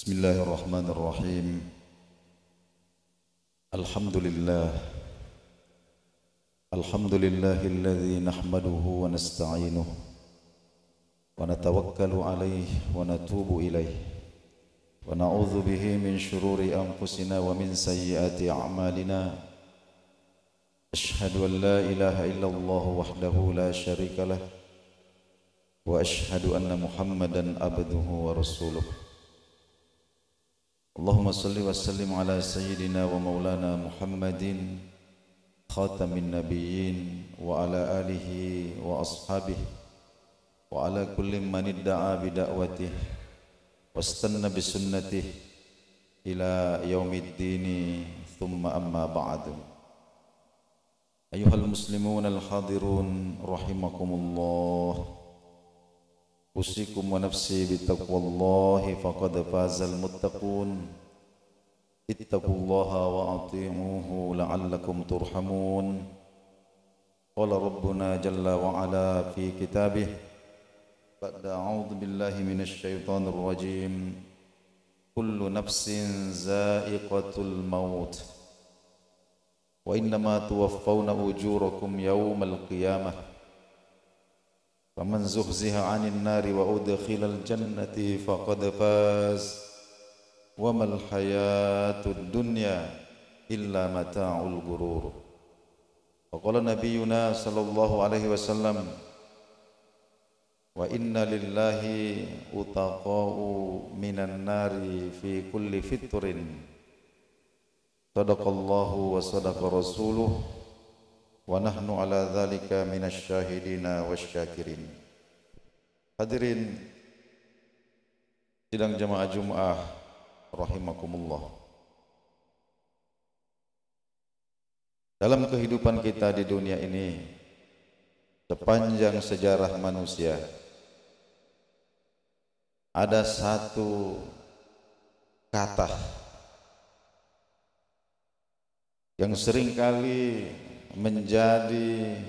Bismillahirrahmanirrahim. Alhamdulillah. Alhamdulillahilladzi nahmaduhu wa nasta'inuhu wa natawakkalu alayhi wa natubu ilayhi wa na'udzu bihi min shururi anfusina wa min sayyiati a'malina. Ashhadu an la ilaha illallah wahdahu la syarika lah wa ashhadu anna Muhammadan abduhu wa rasuluh. Allahumma salli wa sallim ala sayyidina wa maulana Muhammadin khatamin nabiyyin wa ala alihi wa ashabihi wa ala kulli man idda'a bida'watihi wastanna bisunnatihi ila yaumiddin thumma amma ba'du. Ayuhal muslimun al-hadirun rahimakumullah, usikum wa nafsi bittaqwallahi faqad fazal muttaqun. Ittaqullaha wa ati'uhu la'allakum turhamun. Qala rabbuna jalla wa ala fi kitabih ba'da a'udzu billahi minasy syaithanir rajim. Kullu nafsin za'iqatul maut wa innama tuwaffawna ujurakum yawmal qiyamah. Faman zuhziha 'anil nari wa udkhilal jannati faqad faz wa mal hayatud dunya illa mata'ul ghurur. Wa qala nabiyyuna sallallahu alaihi wasallam, wa inna lillahi utaqa'u minan nari fi kulli fitrin. Sadaqallahu wa sadaqa rasuluh wa nahnu ala dzalika minasy syahidina wasyakirin. Hadirin sidang jamaah Jumat rahimakumullah. Dalam kehidupan kita di dunia ini, sepanjang sejarah manusia, ada satu kata yang seringkali menjadi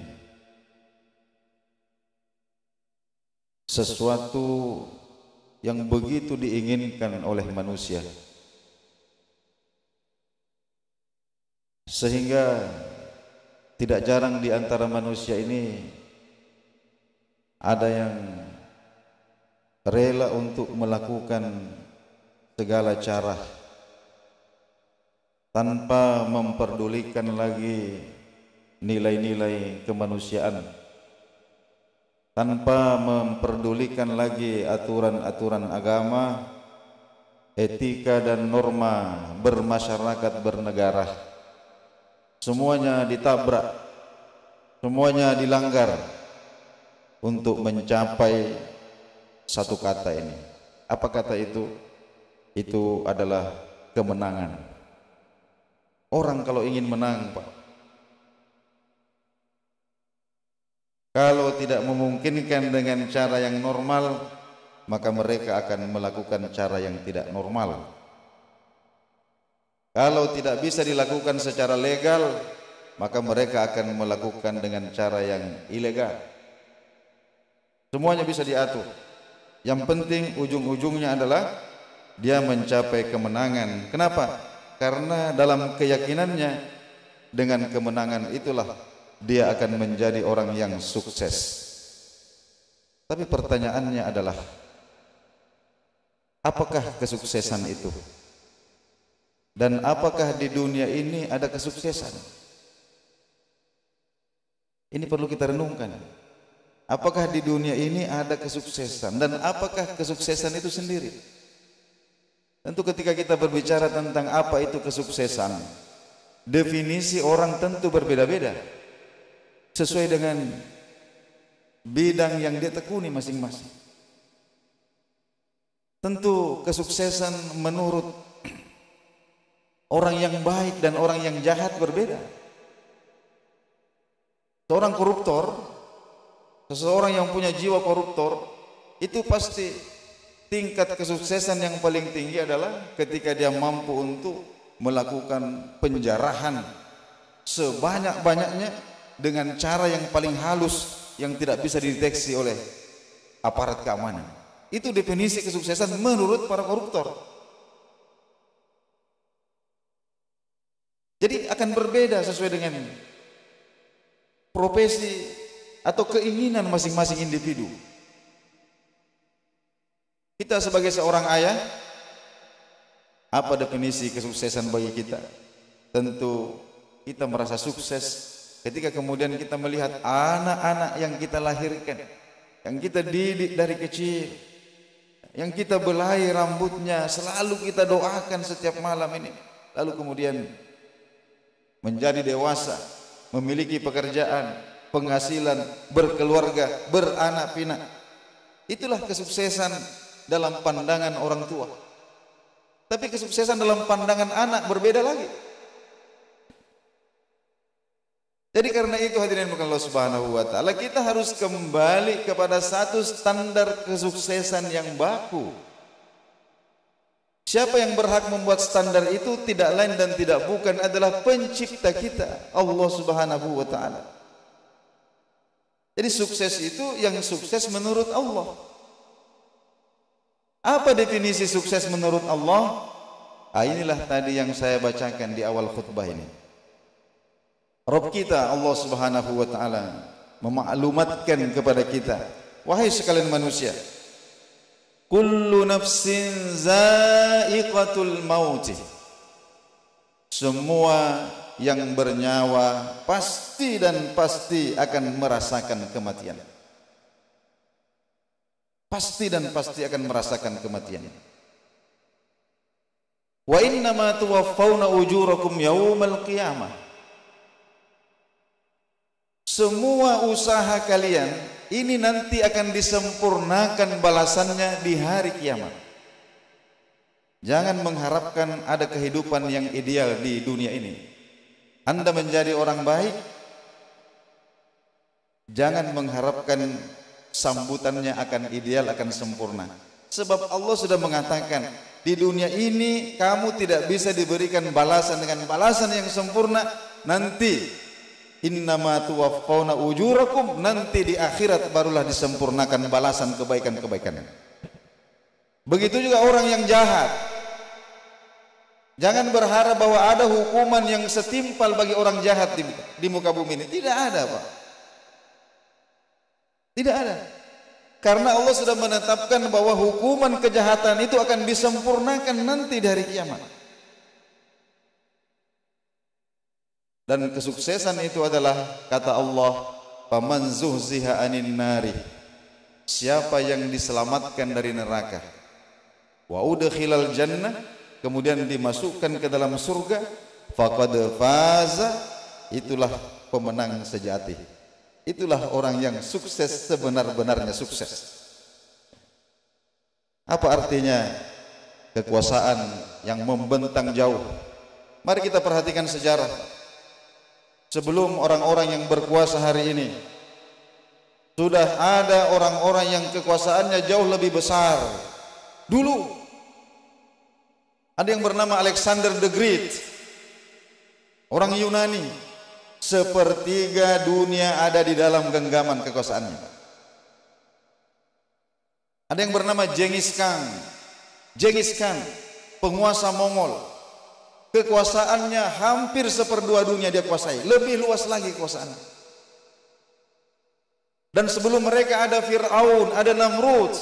sesuatu yang begitu diinginkan oleh manusia, sehingga tidak jarang di antara manusia ini ada yang rela untuk melakukan segala cara tanpa memperdulikan lagi nilai-nilai kemanusiaan, tanpa memperdulikan lagi aturan-aturan agama, etika dan norma bermasyarakat bernegara. Semuanya ditabrak, semuanya dilanggar untuk mencapai satu kata ini. Apa kata itu? Itu adalah kemenangan. Orang kalau ingin menang, Pak, kalau tidak memungkinkan dengan cara yang normal, maka mereka akan melakukan cara yang tidak normal. Kalau tidak bisa dilakukan secara legal, maka mereka akan melakukan dengan cara yang ilegal. Semuanya bisa diatur. Yang penting ujung-ujungnya adalah dia mencapai kemenangan. Kenapa? Karena dalam keyakinannya, dengan kemenangan itulah dia akan menjadi orang yang sukses. Tapi pertanyaannya adalah, apakah kesuksesan itu? Dan apakah di dunia ini ada kesuksesan? Ini perlu kita renungkan. Apakah di dunia ini ada kesuksesan? Dan apakah kesuksesan itu sendiri? Tentu ketika kita berbicara tentang apa itu kesuksesan, definisi orang tentu berbeda-beda sesuai dengan bidang yang dia tekuni masing-masing. Tentu kesuksesan menurut orang yang baik dan orang yang jahat berbeda. Seorang koruptor, seseorang yang punya jiwa koruptor, itu pasti tingkat kesuksesan yang paling tinggi adalah ketika dia mampu untuk melakukan penjarahan sebanyak-banyaknya dengan cara yang paling halus yang tidak bisa dideteksi oleh aparat keamanan. Itu definisi kesuksesan menurut para koruptor. Jadi akan berbeda sesuai dengan profesi atau keinginan masing-masing individu. Kita sebagai seorang ayah, apa definisi kesuksesan bagi kita? Tentu kita merasa sukses ketika kemudian kita melihat anak-anak yang kita lahirkan, yang kita didik dari kecil, yang kita belai rambutnya, selalu kita doakan setiap malam ini, lalu kemudian menjadi dewasa, memiliki pekerjaan, penghasilan, berkeluarga, beranak pinak. Itulah kesuksesan dalam pandangan orang tua. Tapi kesuksesan dalam pandangan anak berbeda lagi. Jadi karena itu hadirin Allah Subhanahu wa taala, kita harus kembali kepada satu standar kesuksesan yang baku. Siapa yang berhak membuat standar itu tidak lain dan tidak bukan adalah pencipta kita, Allah Subhanahu wa taala. Jadi sukses itu yang sukses menurut Allah. Apa definisi sukses menurut Allah? Inilah tadi yang saya bacakan di awal khutbah ini. Rabb kita Allah Subhanahu wa taala memaklumatkan kepada kita, wahai sekalian manusia, kullu nafsin za'iqatul maut. Semua yang bernyawa pasti dan pasti akan merasakan kematian. Pasti dan pasti akan merasakan kematian. Wa innama tuwaffawna ujurakum yaumal qiyamah. Semua usaha kalian ini nanti akan disempurnakan balasannya di hari kiamat. Jangan mengharapkan ada kehidupan yang ideal di dunia ini. Anda menjadi orang baik, jangan mengharapkan sambutannya akan ideal, akan sempurna. Sebab Allah sudah mengatakan, di dunia ini kamu tidak bisa diberikan balasan dengan balasan yang sempurna. Nanti innama tuwaffawna ujurakum, nanti di akhirat barulah disempurnakan balasan kebaikan-kebaikan. Begitu juga orang yang jahat. Jangan berharap bahwa ada hukuman yang setimpal bagi orang jahat di muka bumi ini. Tidak ada, Pak. Tidak ada. Karena Allah sudah menetapkan bahwa hukuman kejahatan itu akan disempurnakan nanti di hari kiamat. Dan kesuksesan itu adalah kata Allah, faman zuhziha anin nari, siapa yang diselamatkan dari neraka, wa udkhilal jannah, kemudian dimasukkan ke dalam surga, faqad faza, itulah pemenang sejati. Itulah orang yang sukses sebenar-benarnya sukses. Apa artinya kekuasaan yang membentang jauh? Mari kita perhatikan sejarah. Sebelum orang-orang yang berkuasa hari ini, sudah ada orang-orang yang kekuasaannya jauh lebih besar. Dulu ada yang bernama Alexander the Great, orang Yunani. Sepertiga dunia ada di dalam genggaman kekuasaannya. Ada yang bernama Genghis Khan. Genghis Khan, penguasa Mongol. Kekuasaannya hampir seperdua dunia dia kuasai, lebih luas lagi kekuasaannya. Dan sebelum mereka ada Fir'aun, ada Namrud.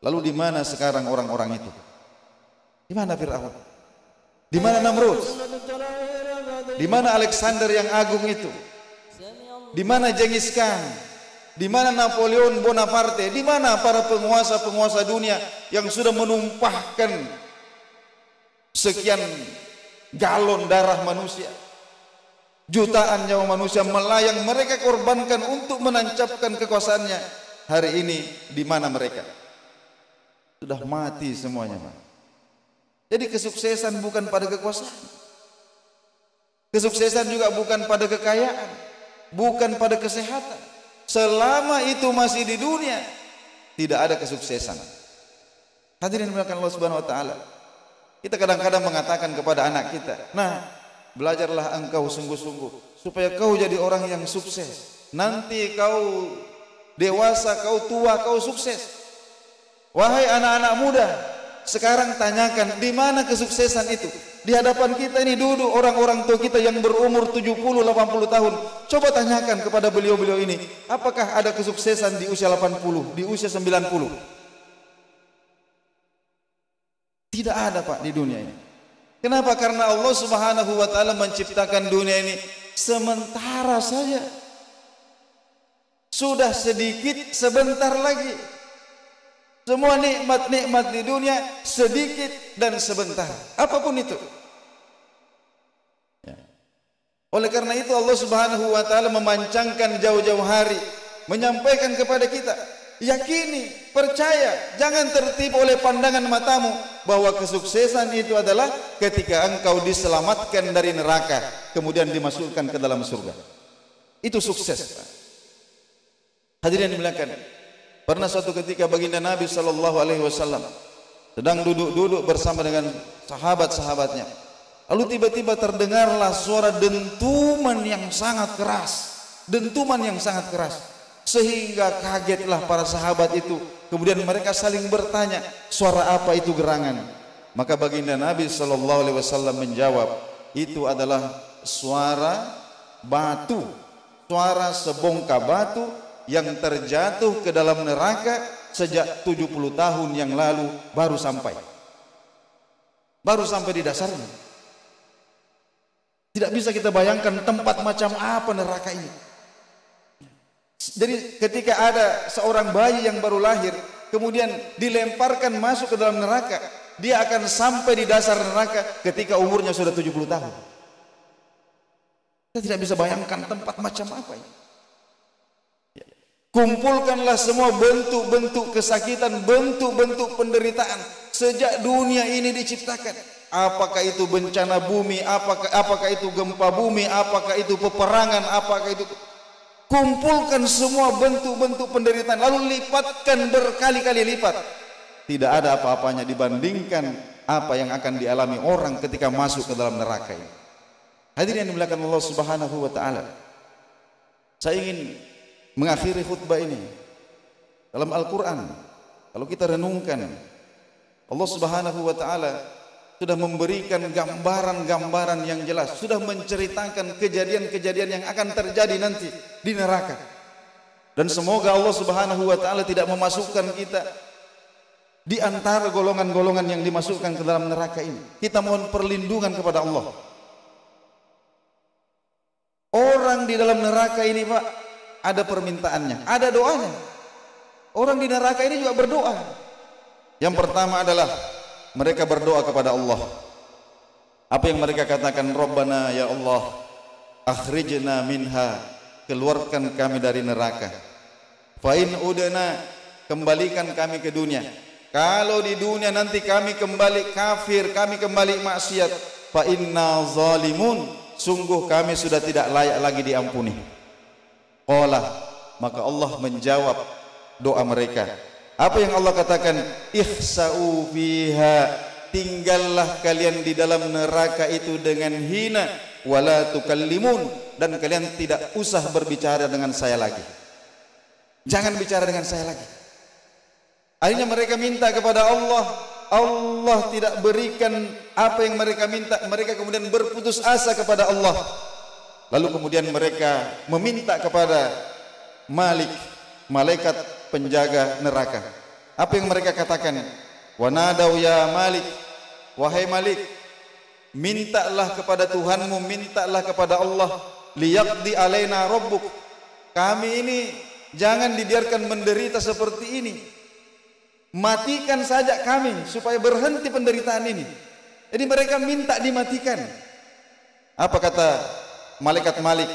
Lalu di mana sekarang orang-orang itu? Di mana Fir'aun? Di mana Namrud? Di mana Alexander yang agung itu? Di mana Genghis Khan? Di mana Napoleon Bonaparte? Di mana para penguasa-penguasa dunia yang sudah menumpahkan sekian galon darah manusia, jutaan nyawa manusia melayang, mereka korbankan untuk menancapkan kekuasaannya. Hari ini di mana mereka? Sudah mati semuanya, Pak. Jadi kesuksesan bukan pada kekuasaan, kesuksesan juga bukan pada kekayaan, bukan pada kesehatan. Selama itu masih di dunia, tidak ada kesuksesan. Hadirin dimuliakan Allah Subhanahu wa taala. Kita kadang-kadang mengatakan kepada anak kita, nah, belajarlah engkau sungguh-sungguh supaya kau jadi orang yang sukses. Nanti kau dewasa, kau tua, kau sukses. Wahai anak-anak muda, sekarang tanyakan, di mana kesuksesan itu? Di hadapan kita ini duduk orang-orang tua kita yang berumur 70-80 tahun. Coba tanyakan kepada beliau-beliau ini, apakah ada kesuksesan di usia 80, di usia 90? Tidak ada, Pak, di dunia ini. Kenapa? Karena Allah Subhanahu wa taala menciptakan dunia ini sementara saja. Sudah sedikit, sebentar lagi. Semua nikmat-nikmat di dunia sedikit dan sebentar, apapun itu. Ya. Oleh karena itu Allah Subhanahu wa taala memancangkan jauh-jauh hari, menyampaikan kepada kita, yakini, percaya, jangan tertipu oleh pandangan matamu bahwa kesuksesan itu adalah ketika engkau diselamatkan dari neraka kemudian dimasukkan ke dalam surga. Itu sukses, Pak. Hadirin dimuliakan, pernah suatu ketika baginda Nabi sallallahu alaihi wasallam sedang duduk-duduk bersama dengan sahabat-sahabatnya. Lalu tiba-tiba terdengarlah suara dentuman yang sangat keras. Dentuman yang sangat keras. Sehingga kagetlah para sahabat itu. Kemudian mereka saling bertanya, suara apa itu gerangan? Maka baginda Nabi sallallahu alaihi wasallam menjawab, itu adalah suara batu. Suara sebongkah batu yang terjatuh ke dalam neraka sejak 70 tahun yang lalu baru sampai di dasarnya. Tidak bisa kita bayangkan tempat macam apa neraka ini. Jadi ketika ada seorang bayi yang baru lahir kemudian dilemparkan masuk ke dalam neraka, dia akan sampai di dasar neraka ketika umurnya sudah 70 tahun. Kita tidak bisa bayangkan tempat macam apa ini. Kumpulkanlah semua bentuk-bentuk kesakitan, bentuk-bentuk penderitaan sejak dunia ini diciptakan. Apakah itu bencana bumi, apakah itu gempa bumi, apakah itu peperangan, apakah itu, kumpulkan semua bentuk-bentuk penderitaan lalu lipatkan berkali-kali lipat. Tidak ada apa-apanya dibandingkan apa yang akan dialami orang ketika masuk ke dalam neraka ini. Hadirin yang dimuliakan Allah Subhanahu wa taala, saya ingin mengakhiri khutbah ini dalam Al-Quran. Kalau kita renungkan, Allah Subhanahu wa taala sudah memberikan gambaran-gambaran yang jelas, sudah menceritakan kejadian-kejadian yang akan terjadi nanti di neraka. Dan semoga Allah Subhanahu wa taala tidak memasukkan kita di antara golongan-golongan yang dimasukkan ke dalam neraka ini. Kita mohon perlindungan kepada Allah. Orang di dalam neraka ini, Pak, ada permintaannya, ada doanya. Orang di neraka ini juga berdoa. Yang pertama adalah mereka berdoa kepada Allah. Apa yang mereka katakan? Rabbana ya Allah, akhrijna minha, keluarkan kami dari neraka. Fa in udna, kembalikan kami ke dunia. Kalau di dunia nanti kami kembali kafir, kami kembali maksiat, fa inna zalimun, sungguh kami sudah tidak layak lagi diampuni. Qala, maka Allah menjawab doa mereka. Apa yang Allah katakan? Ihsa'u fiha, tinggallah kalian di dalam neraka itu dengan hina, wala tukallimun, dan kalian tidak usah berbicara dengan saya lagi. Jangan bicara dengan saya lagi. Akhirnya mereka minta kepada Allah, Allah tidak berikan apa yang mereka minta. Mereka kemudian berputus asa kepada Allah. Lalu kemudian mereka meminta kepada Malik, malaikat penjaga neraka. Apa yang mereka katakan? Wa nadau ya Malik, wahai Malik, mintalah kepada Tuhanmu, mintalah kepada Allah, liyaqdi alaina rabbuk, kami ini jangan dibiarkan menderita seperti ini, matikan saja kami supaya berhenti penderitaan ini. Jadi mereka minta dimatikan. Apa kata malaikat Malik?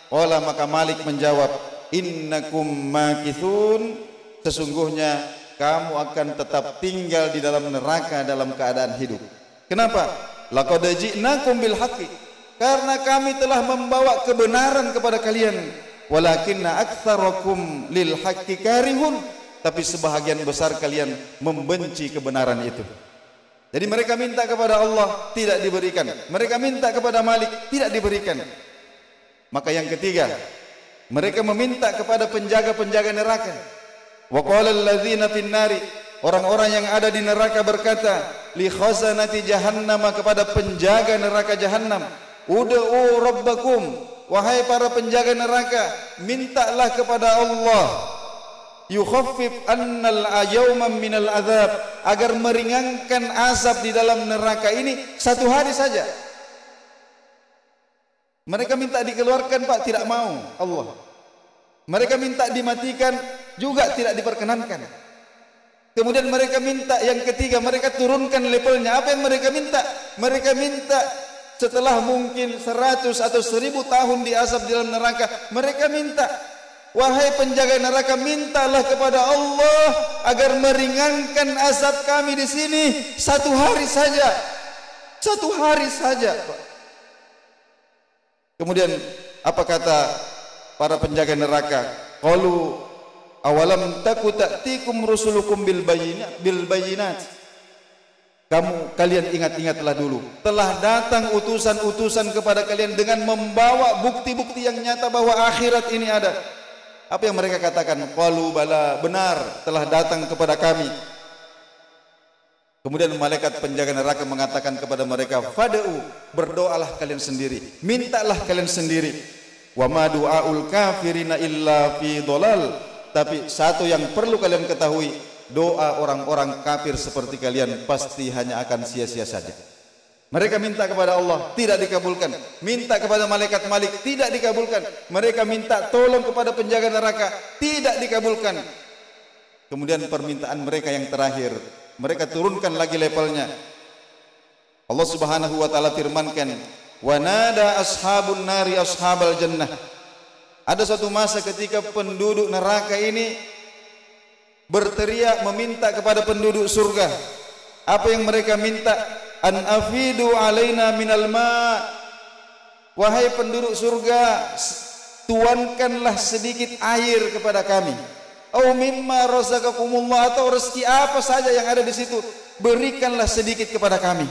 Wala, maka Malik menjawab, innakum makithun, sesungguhnya kamu akan tetap tinggal di dalam neraka dalam keadaan hidup. Kenapa? Laqad ji'nakum bil haqqi, karena kami telah membawa kebenaran kepada kalian. Walakinna aktsarakum lil haqqi karihun, tapi sebahagian besar kalian membenci kebenaran itu. Jadi mereka minta kepada Allah, tidak diberikan. Mereka minta kepada Malik, tidak diberikan. Maka yang ketiga, mereka meminta kepada penjaga-penjaga neraka. Wa qala alladzina fin nari, orang-orang yang ada di neraka berkata, li khazanati jahannam, kepada penjaga neraka jahannam, ud'u rabbakum, wahai para penjaga neraka, mintalah kepada Allah, yukhaffif annal yawman minal azab, agar meringankan azab di dalam neraka ini satu hari saja. Mereka minta dikeluarkan, Pak, tidak mau Allah. Mereka minta dimatikan, juga tidak diperkenankan. Kemudian mereka minta yang ketiga, mereka turunkan levelnya. Apa yang mereka minta? Mereka minta setelah mungkin 100 atau 1000 tahun diazab di dalam neraka, mereka minta, wahai penjaga neraka, mintalah kepada Allah agar meringankan azab kami di sini satu hari saja. Satu hari saja, Pak. Kemudian apa kata para penjaga neraka? Qalu awalam taku ta'tikum rusulukum bil bayinat. Kalian ingat-ingatlah dulu, telah datang utusan-utusan kepada kalian dengan membawa bukti-bukti yang nyata bahwa akhirat ini ada. Apa yang mereka katakan? Qalu bala, benar telah datang kepada kami. Kemudian malaikat penjaga neraka mengatakan kepada mereka, fad'u, berdoalah kalian sendiri, mintalah kalian sendiri. Wa ma du'aul kafirina illa fi dhalal. Tapi satu yang perlu kalian ketahui, doa orang-orang kafir seperti kalian pasti hanya akan sia-sia saja. Mereka minta kepada Allah, tidak dikabulkan. Minta kepada malaikat Malik, tidak dikabulkan. Mereka minta tolong kepada penjaga neraka, tidak dikabulkan. Kemudian permintaan mereka yang terakhir, mereka turunkan lagi levelnya. Allah Subhanahu wa taala firmankan, wa nada ashabun nari ashabal jannah. Ada suatu masa ketika penduduk neraka ini berteriak meminta kepada penduduk surga. Apa yang mereka minta? An afidu alaina minal ma. Wahai penduduk surga, tuankanlah sedikit air kepada kami. Au mimma razaqakumullah, atau rezeki apa saja yang ada di situ, berikanlah sedikit kepada kami.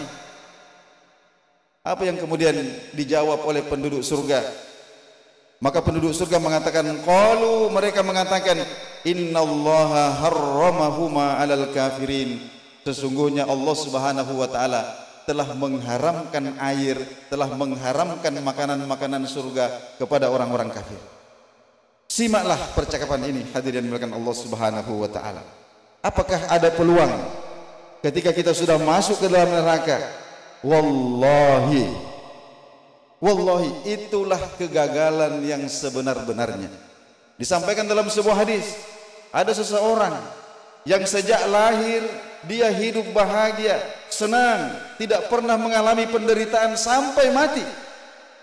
Apa yang kemudian dijawab oleh penduduk surga? Maka penduduk surga mengatakan, qalu, mereka mengatakan, innallaha harramahuma 'alal kafirin. Sesungguhnya Allah Subhanahu wa taala telah mengharamkan air, telah mengharamkan makanan-makanan surga kepada orang-orang kafir. Simaklah percakapan ini, hadirin dimuliakan Allah Subhanahu wa taala. Apakah ada peluang ketika kita sudah masuk ke dalam neraka? Wallahi, itulah kegagalan yang sebenar-benarnya. Disampaikan dalam sebuah hadis, ada seseorang yang sejak lahir dia hidup bahagia, senang, tidak pernah mengalami penderitaan sampai mati.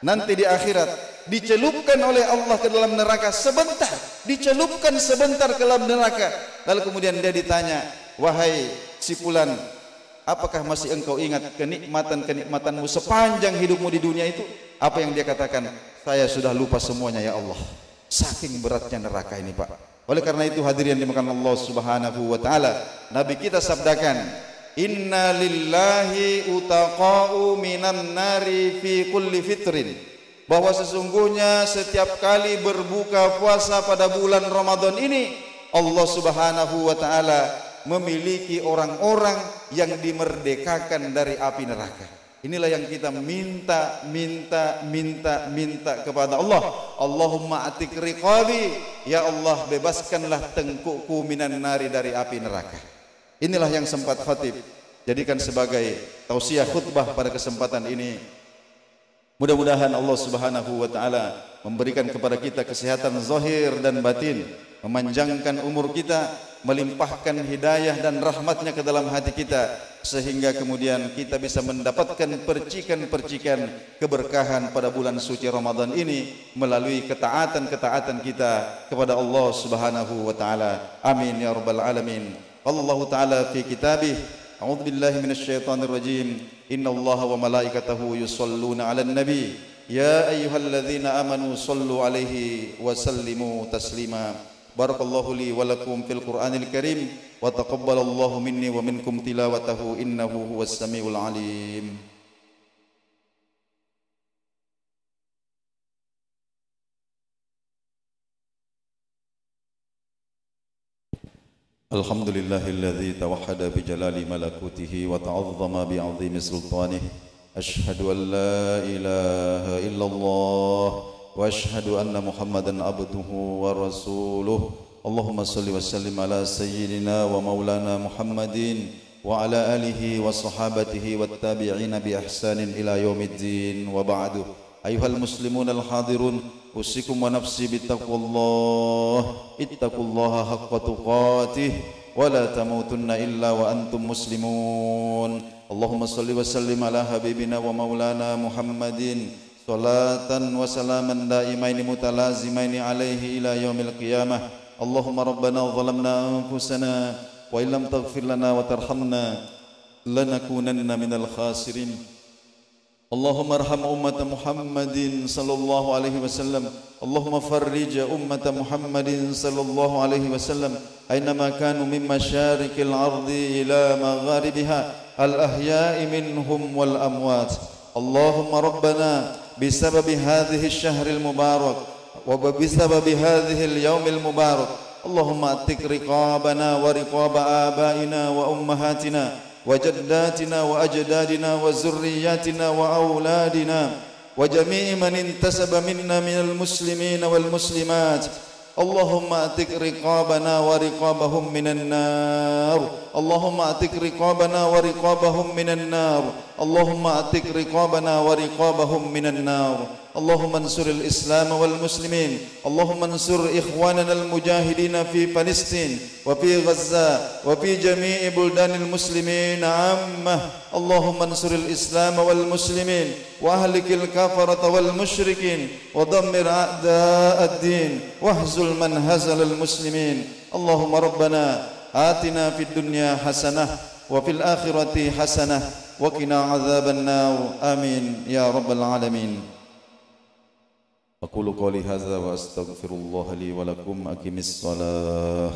Nanti di akhirat dicelupkan oleh Allah ke dalam neraka sebentar, dicelupkan sebentar ke dalam neraka. Lalu kemudian dia ditanya, wahai si fulan, apakah masih engkau ingat kenikmatan-kenikmatanmu sepanjang hidupmu di dunia itu? Apa yang dia katakan? Saya sudah lupa semuanya ya Allah. Saking beratnya neraka ini, Pak. Oleh karena itu hadirin dimakan Allah Subhanahu wa taala, Nabi kita sabdakan, inna lillahi utaqa'u minan nari fi kulli fitrin. Bahwa sesungguhnya setiap kali berbuka puasa pada bulan Ramadan ini, Allah Subhanahu wa taala memiliki orang-orang yang dimerdekakan dari api neraka. Inilah yang kita minta kepada Allah. Allahumma atik riqabi, ya Allah bebaskanlah tengkukku minan nari, dari api neraka. Inilah yang sempat khatib jadikan sebagai tausiah khutbah pada kesempatan ini. Mudah-mudahan Allah Subhanahu wa taala memberikan kepada kita kesehatan zahir dan batin, memanjangkan umur kita, melimpahkan hidayah dan rahmatnya ke dalam hati kita, sehingga kemudian kita bisa mendapatkan percikan-percikan keberkahan pada bulan suci Ramadan ini melalui ketaatan-ketaatan kita kepada Allah Subhanahu wa taala. Amin ya rabbal alamin. Allah taala fi kitabih, a'udzu billahi minasyaitonir rajim. Innallaha wa malaikatahu yusholluna 'alan nabi. Ya ayyuhalladzina amanu shallu 'alaihi wa sallimu taslima. Barakallahu li wa lakum fil Qur'anil Karim wa taqabbalallahu minni wa minkum tilawatahu innahu huwas samiul alim. الحمد لله الذي توحد بجلال ملكوته وتعظم بعظيم سلطانه. أشهد أن لا إله إلا الله وأشهد أن محمدا عبده ورسوله. اللهم صل وسلم على سيدنا ومولانا محمد وعلى آله وصحابته والتابعين بإحسان إلى يوم الدين. وبعد، أيها المسلمون الحاضرون، أوصيكم ونفسي بتقوى الله. اتقوا الله حق تقاته ولا تموتن إلا وأنتم مسلمون. اللهم صل وسلم على حبيبنا ومولانا محمد صلاة وسلاما دائمين متلازمين عليه إلى يوم القيامة. اللهم ربنا ظلمنا أنفسنا وإن لم تغفر لنا وترحمنا لنكونن من الخاسرين. اللهم ارحم أمة محمد صلى الله عليه وسلم. اللهم فرج أمة محمد صلى الله عليه وسلم أينما كانوا من مشارق الأرض إلى مغاربها، الأحياء منهم والأموات. اللهم ربنا بسبب هذه الشهر المبارك وبسبب هذه اليوم المبارك، اللهم أتق رقابنا ورقاب آبائنا وأمهاتنا وجداتنا وأجدادنا وذرياتنا وأولادنا وجميع من انتسب منا من المسلمين والمسلمات. اللهم أتق رقابنا ورقابهم من النار. اللهم أتق رقابنا ورقابهم من النار. اللهم أتق رقابنا ورقابهم من النار. اللهم انصر الإسلام والمسلمين. اللهم انصر إخواننا المجاهدين في فلسطين وفي غزة وفي جميع بلدان المسلمين عامة. اللهم انصر الإسلام والمسلمين وأهلك الكفرة والمشركين ودمر أعداء الدين واهزل من هزل المسلمين. اللهم ربنا آتنا في الدنيا حسنة وفي الآخرة حسنة وقنا عذاب النار. آمين يا رب العالمين. أقول قولي هذا وأستغفر الله لي ولكم. أقم الصلاة.